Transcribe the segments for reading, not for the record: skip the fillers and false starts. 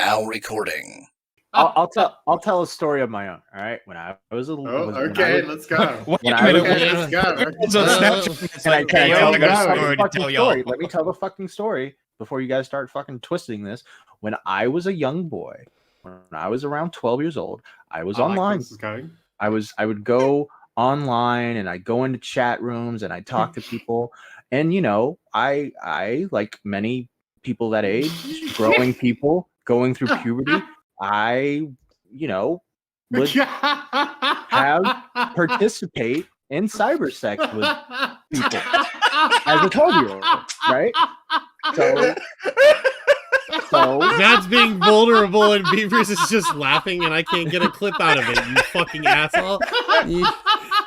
now recording. I'll tell a story of my own. All right, when I was a let's go. When I was Let's go. Can I tell I got a the fucking story? Let me tell the fucking story before you guys start fucking twisting this. When I was a young boy, when I was around 12 years old, I was online. I would go online and I'd go into chat rooms and I'd talk to people. And you know, I like many people that age, growing people going through puberty, I, you know, would participate in cyber sex with people as a 12-year-old, right? So Matt's being vulnerable and Beavers is just laughing and I can't get a clip out of it, you fucking asshole.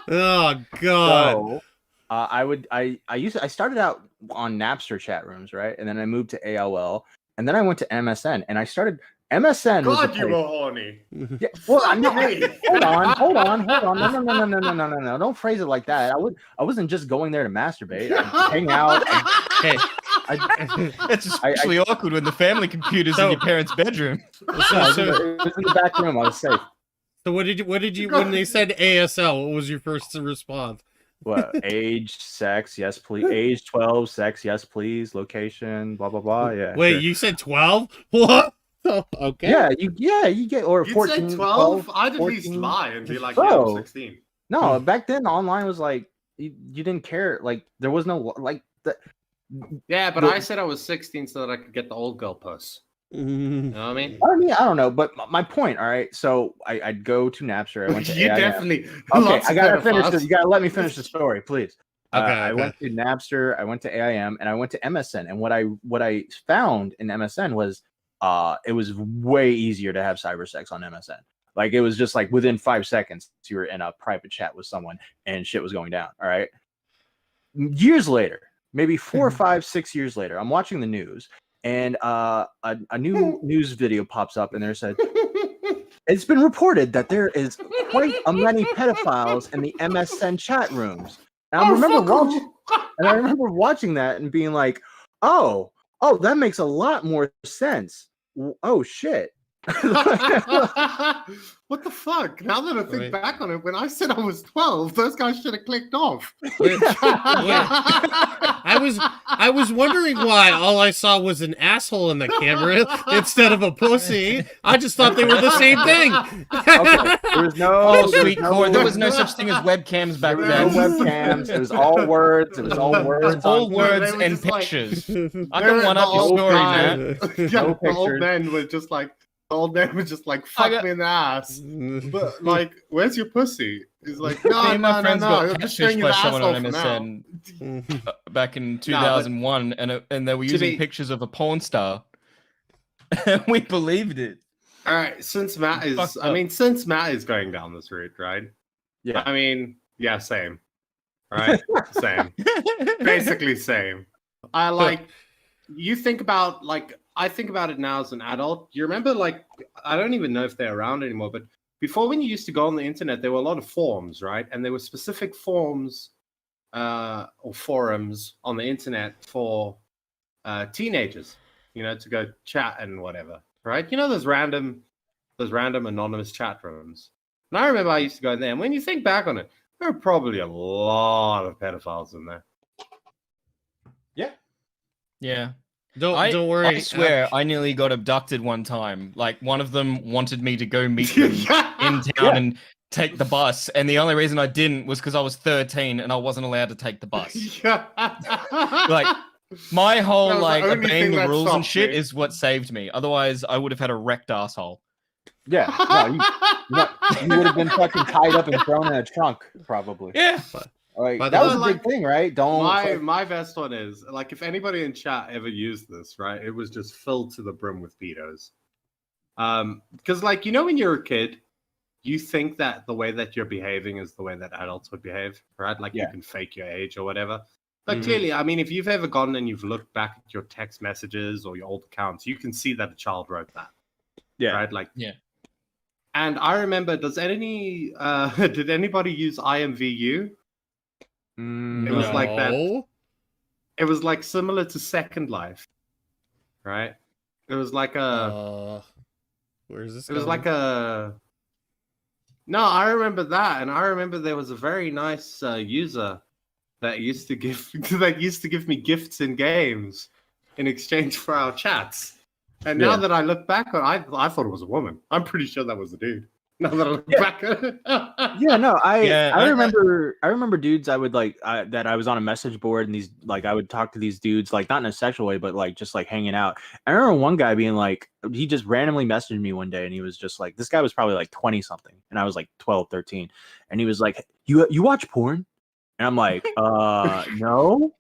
Oh god. So, I started out on Napster chat rooms, right? And then I moved to AOL, and then I went to MSN, and I started MSN. God, you were horny. Yeah, well, hold on. No. Don't phrase it like that. I wasn't just going there to masturbate. I'd hang out. It's especially awkward when the family computer's in your parents' bedroom. It was in the back room. I was safe. So what did you when they said ASL, what was your first response? What? Age, sex, yes please. Age 12, sex, yes please. Location, blah blah blah. Yeah. Wait, you said 12? What? Oh, okay. Yeah, you get or You'd 14. say 12? I'd at 14. least lie and be like, yeah, I'm 16. No, back then online was like you didn't care. Like there was no like the. Yeah, but I said I was 16 so that I could get the old girl puss. You know what I mean? I don't know, but my point. All right, so I'd go to Napster. I went to you AIM. definitely. Okay, I gotta finish this. You gotta let me finish the story, please. Okay, I went to Napster. I went to AIM, and I went to MSN. And what I found in MSN was, it was way easier to have cyber sex on MSN. Like it was just like within 5 seconds, you were in a private chat with someone, and shit was going down. All right. Years later, maybe 4, 5, 6 years later, I'm watching the news. And a new news video pops up, and there said, "It's been reported that there is quite a many pedophiles in the MSN chat rooms." And I remember watching that and being like, "Oh, that makes a lot more sense. Oh shit." What the fuck? Now that I think back on it, when I said I was 12, those guys should have clicked off. I was wondering why all I saw was an asshole in the camera instead of a pussy. I just thought they were the same thing. Okay. There was no sweet core. There was no such thing as webcams back then. No webcams. It was all words. It was all words. All words and pictures. I can one up your story, man. Yeah, the old man was just like. The old man was just like, fuck me in the ass. But, like, where's your pussy? He's like, no. My friends got I'm just showing you the someone on asshole MSN back in 2001, and they were using pictures of a porn star. And we believed it. All right, since Matt is going down this route, right? Yeah. I mean, yeah, same. Right? Same. Basically same. You think about, like, I think about it now as an adult. You remember, like, I don't even know if they're around anymore, but before when you used to go on the internet, there were a lot of forums, right? And there were specific forums or forums on the internet for teenagers, you know, to go chat and whatever, right? You know, those random anonymous chat rooms. And I remember I used to go in there, and when you think back on it, there are probably a lot of pedophiles in there. Yeah. Don't worry. I swear, I nearly got abducted one time. Like, one of them wanted me to go meet them in town and take the bus, and the only reason I didn't was because I was 13 and I wasn't allowed to take the bus. Like, my whole, like, obeying the rules and shit is what saved me. Otherwise, I would have had a wrecked asshole. Yeah, no, you would have been fucking tied up and thrown in a trunk, probably. Yeah. Like, that was a big thing, right? My best one is, like, if anybody in chat ever used this, right, it was just filled to the brim with pedos. Because, like, you know, when you're a kid, you think that the way that you're behaving is the way that adults would behave, right? Like, you can fake your age or whatever. But clearly, I mean, if you've ever gone and you've looked back at your text messages or your old accounts, you can see that a child wrote that. Yeah. Right? Like, yeah. And I remember, did anybody use IMVU? It was like that. It was like similar to Second Life, right? It was like a Where's this? It was going? like a. No, I remember that, and I remember there was a very nice user that used to give me gifts in games in exchange for our chats. And now that I look back on, I thought it was a woman. I'm pretty sure that was a dude. Now that I look back at it. Yeah, no, Yeah, I remember dudes I would like that I was on a message board, and these like I would talk to these dudes like not in a sexual way, but like just like hanging out. I remember one guy being like, he just randomly messaged me one day, and he was just like, this guy was probably like 20 something, and I was like 12, 13, and he was like, you watch porn? And I'm like, no.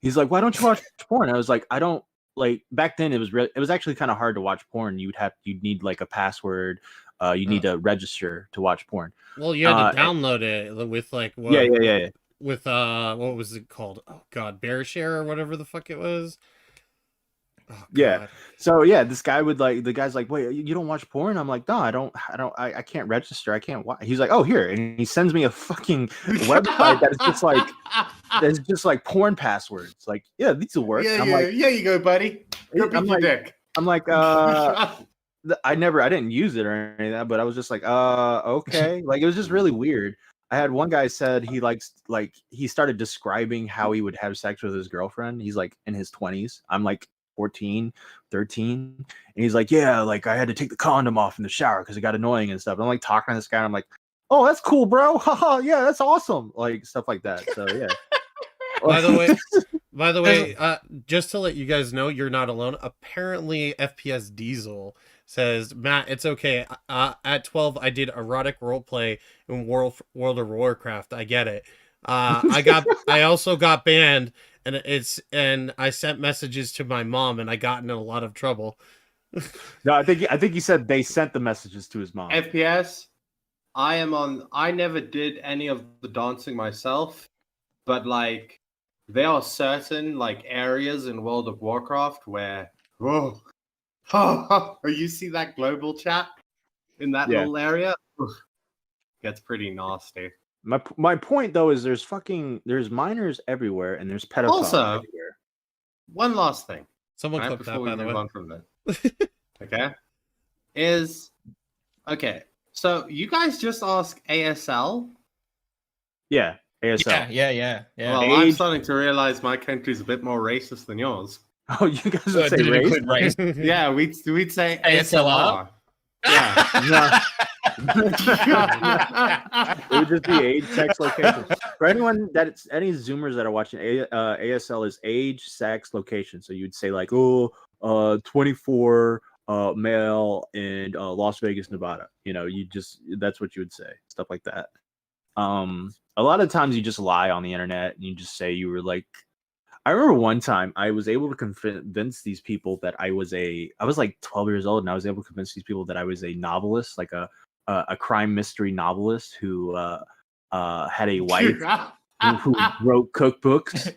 He's like, why don't you watch porn? I was like, I don't like. Back then, it was actually kind of hard to watch porn. You'd need like a password. You need to register to watch porn. Well, you had to download it with like what? Yeah. With what was it called? Oh God, BearShare or whatever the fuck it was. Oh, God. Yeah. So yeah, this guy would like, the guy's like, wait, you don't watch porn? I'm like, no, I can't register. I can't watch. He's like, oh, here. And he sends me a fucking website that's just like porn passwords. Like, yeah, these will work. Yeah, I'm like, yeah, you go, buddy. Go beat your dick. I'm like, I didn't use it or anything, but I was just like, okay. Like, it was just really weird. I had one guy said he started describing how he would have sex with his girlfriend. He's like in his 20s. I'm like 14, 13. And he's like, yeah, like I had to take the condom off in the shower because it got annoying and stuff. And I'm like talking to this guy, and I'm like, oh, that's cool, bro. Haha, yeah, that's awesome. Like stuff like that. So yeah. By the way, just to let you guys know, you're not alone. Apparently, FPS Diesel says, Matt, it's okay. At 12, I did erotic roleplay in World of Warcraft. I get it. I also got banned, and I sent messages to my mom, and I got in a lot of trouble. No, I think he said they sent the messages to his mom. FPS, I never did any of the dancing myself, but like there are certain like areas in World of Warcraft where you see that global chat in that little area? Gets pretty nasty. My point though is there's minors everywhere, and there's pedophiles Also, everywhere. One last thing. Someone clip that, by the way. On from this. Okay. So you guys just ask ASL? Yeah, ASL. Yeah. Well, I'm starting to realize my country's a bit more racist than yours. Oh, you guys would say race? Yeah, we'd say ASLR. Yeah. It would just be age, sex, location. For anyone any Zoomers that are watching, ASL is age, sex, location. So you'd say like, 24, male in Las Vegas, Nevada. You know, that's what you would say, stuff like that. A lot of times you just lie on the internet and you just say you were like. I remember one time I was able to convince these people that I was like 12 years old, and I was able to convince these people that I was a novelist, like a crime mystery novelist who had a wife who wrote cookbooks.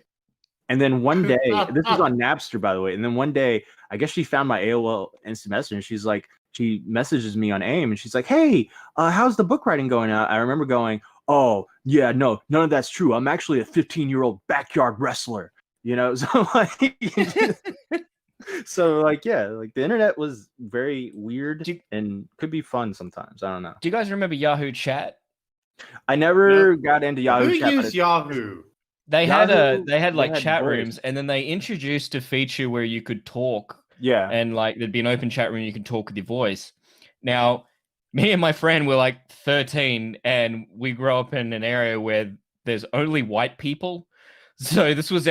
And then one day, this was on Napster, by the way. And then one day, I guess she found my AOL Instant Messenger. And she's like, she messages me on AIM, and she's like, "Hey, how's the book writing going?" I remember going, "Oh yeah, no, none of that's true. I'm actually a 15-year-old backyard wrestler." You know, so like, yeah, like the internet was very weird and could be fun sometimes. I don't know. Do you guys remember Yahoo Chat? I never got into Yahoo Who Chat. used Yahoo? They had like chat rooms, and then they introduced a feature where you could talk. Yeah. And like there'd be an open chat room, you could talk with your voice. Now, me and my friend were like 13, and we grew up in an area where there's only white people. So this was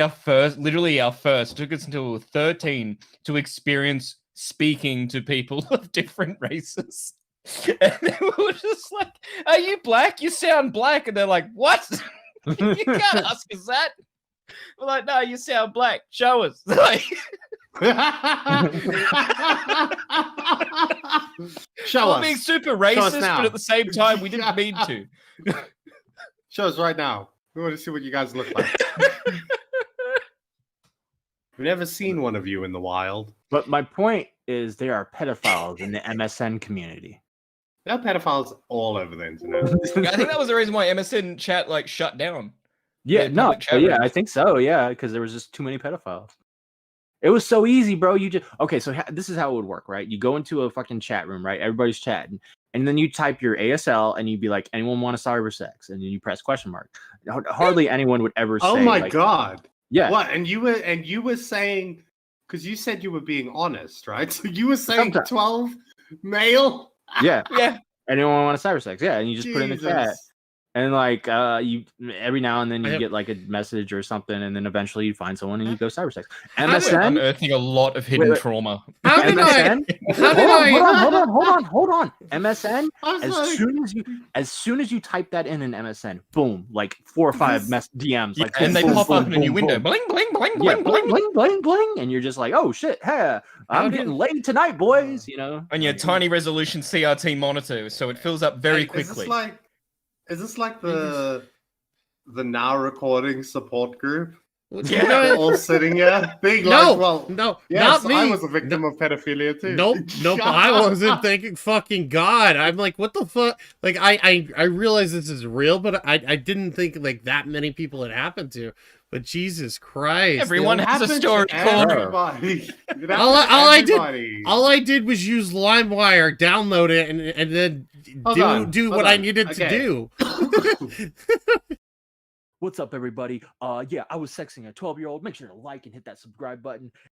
literally our first. It took us until we were 13 to experience speaking to people of different races. And they were just like, "Are you black? You sound black." And they're like, "What? You can't ask us that." We're like, "No, you sound black. Show us." Like, Show us. Being super racist, but at the same time, we didn't mean to. Show us right now. We want to see what you guys look like. We've never seen one of you in the wild. But my point is there are pedophiles in the MSN community. There are pedophiles all over the internet. I think that was the reason why MSN chat like shut down. Yeah, I think so. Yeah, because there was just too many pedophiles. It was so easy, bro. You just okay. So this is how it would work, right? You go into a fucking chat room, right? Everybody's chatting, and then you type your ASL, and you'd be like, "Anyone want a cyber sex?" And then you press question mark. Hardly anyone would ever say. Oh my like, god! Yeah. What? And you were saying, because you said you were being honest, right? So you were saying Sometimes. 12 male. Yeah. Yeah. Anyone want a cyber sex? Yeah, and you just put in the chat. Jesus. And like you every now and then you have- get like a message or something, and then eventually you find someone and you go cyber sex. How did- MSN. Unearthing a lot of hidden Wait. trauma. How did MSN. How did Hold on. MSN. I was As like, soon as you type that in MSN, boom, like 4 or 5 DMs, Yeah, like and they boom, pop boom, up in a boom, new window. boom. Bling, bling, bling, Yeah, bling, bling. bling, bling, bling, and you're just like, oh shit, hey, How I'm did- getting laid tonight, boys. You know, On your tiny resolution CRT monitor, so it fills up very Hey, quickly. Is this like the now recording support group? Yeah. They're all sitting here being No, like, well, no, yes, not me. I was a victim of pedophilia too. Nope, nope. I wasn't thinking. Fucking God, I'm like, what the fuck? Like, I realize this is real, but I didn't think like that many people it happened to. But Jesus Christ, Everyone has a Happened story to called. everybody. It All happened to I did- everybody. all I did was use LimeWire, download it, and then Hold do on, what hold I on. needed to Okay. do. what's up, everybody? Yeah, I was sexing a 12-year-old. Make sure to like and hit that subscribe button.